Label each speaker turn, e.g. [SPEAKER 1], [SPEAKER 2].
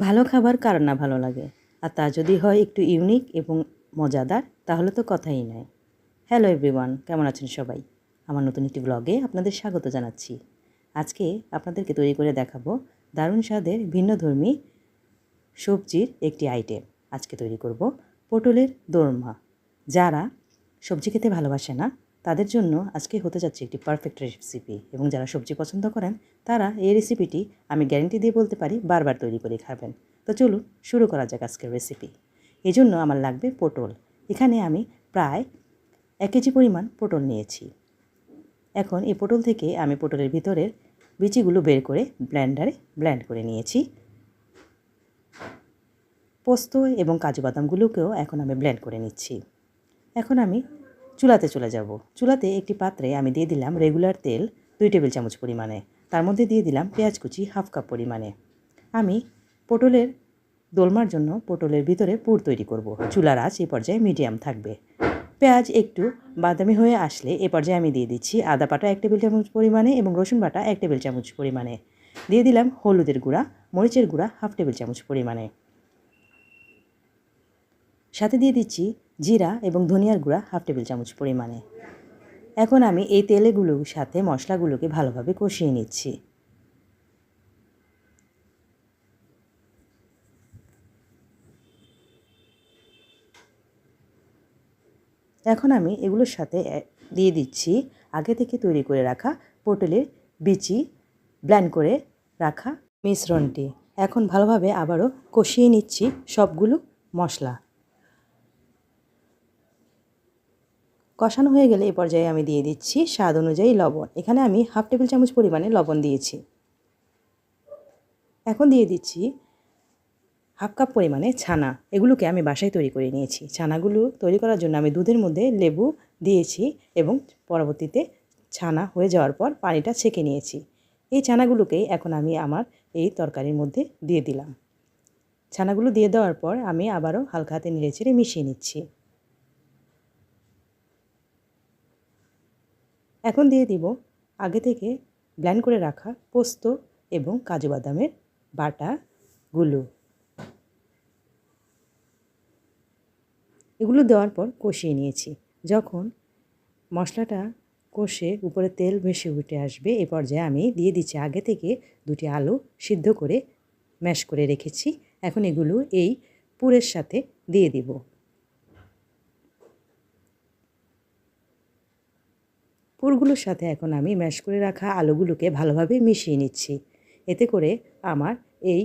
[SPEAKER 1] ভালো খাবার কার না ভালো লাগে, আর তা যদি হয় একটু ইউনিক এবং মজাদার, তাহলে তো কথাই নাই। হ্যালো এভরিওয়ান, কেমন আছেন সবাই? আমার নতুন একটি ব্লগে আপনাদের স্বাগত জানাচ্ছি। আজকে আপনাদেরকে তৈরি করে দেখাবো দারুণ স্বাদের ভিন্নধর্মী সবজির একটি আইটেম। আজকে তৈরি করব পটলের দোরমা। যারা সবজি খেতে ভালোবাসে না তাদের জন্য আজকে হতে যাচ্ছে একটি পারফেক্ট রেসিপি, এবং যারা সবজি পছন্দ করেন তারা এই রেসিপিটি আমি গ্যারান্টি দিয়ে বলতে পারি বারবার তৈরি করে খাবেন। তো চলুন শুরু করা যাক আজকের রেসিপি। এই জন্য আমার লাগবে পটল। এখানে আমি প্রায় 1 কেজি পরিমাণ পটল নিয়েছি। এখন এই পটল থেকে আমি পটলের ভিতরের বিচিগুলো বের করে ব্লেন্ডারে ব্লেন্ড করে নিয়েছি। পোস্ত এবং কাজু বাদামগুলোকেও এখন আমি ব্লেন্ড করে নিচ্ছি। এখন আমি চুলাতে চলে যাব। চুলাতে একটি পাত্রে আমি দিয়ে দিলাম রেগুলার তেল 2 টেবিল চামচ পরিমাণে। তার মধ্যে দিয়ে দিলাম পেঁয়াজ কুচি হাফ কাপ পরিমাণে। আমি পটলের দোলমার জন্য পটলের ভিতরে পুর তৈরি করব। চুলার আঁচ এই পর্যায়ে মিডিয়াম থাকবে। পেঁয়াজ একটু বাদামি হয়ে আসলে এ পর্যায়ে আমি দিয়ে দিচ্ছি আদা বাটা 1 টেবিল চামচ পরিমাণে এবং রসুন বাটা 1 টেবিল চামচ পরিমাণে। দিয়ে দিলাম হলুদের গুঁড়া, মরিচের গুঁড়া হাফ টেবিল চামচ পরিমাণে। সাথে দিয়ে দিচ্ছি জিরা এবং ধনিয়ার গুঁড়া হাফ টেবিল চামচ পরিমাণে। এখন আমি এই তেলগুলোর সাথে মশলাগুলোকে ভালোভাবে কষিয়ে নিচ্ছি। এখন আমি এগুলোর সাথে দিয়ে দিচ্ছি আগে থেকে তৈরি করে রাখা পটলের বিচি ব্লেন্ড করে রাখা মিশ্রণটি। এখন ভালোভাবে আবারও কষিয়ে নিচ্ছি সবগুলো মশলা। কষানো হয়ে গেলে এ পর্যায়ে আমি দিয়ে দিচ্ছি স্বাদ অনুযায়ী লবণ। এখানে আমি হাফ টেবিল চামচ পরিমাণে লবণ দিয়েছি। এখন দিয়ে দিচ্ছি হাফ কাপ পরিমাণে ছানা। এগুলোকে আমি বাসায় তৈরি করে নিয়েছি। ছানাগুলো তৈরি করার জন্য আমি দুধের মধ্যে লেবু দিয়েছি এবং পরবর্তীতে ছানা হয়ে যাওয়ার পর পানিটা ছেঁকে নিয়েছি। এই ছানাগুলোকেই এখন আমি আমার এই তরকারির মধ্যে দিয়ে দিলাম। ছানাগুলো দিয়ে দেওয়ার পর আমি আবারও হালকা হাতে নেড়েচেড়ে মিশিয়ে নিচ্ছি। এখন দিয়ে দিব আগে থেকে ব্লেন্ড করে রাখা পোস্ত এবং কাজু বাদামের বাটাগুলো। এগুলো দেওয়ার পর কষিয়ে নিয়েছি। যখন মশলাটা কষে উপরে তেল ভেসে উঠে আসবে এ পর্যায়ে আমি দিয়ে দিচ্ছি আগে থেকে 2টি আলু সিদ্ধ করে ম্যাশ করে রেখেছি। এখন এগুলো এই পুরের সাথে দিয়ে দিব। পুরগুলোর সাথে এখন আমি ম্যাশ করে রাখা আলুগুলোকে ভালোভাবে মিশিয়ে নিচ্ছি। এতে করে আমার এই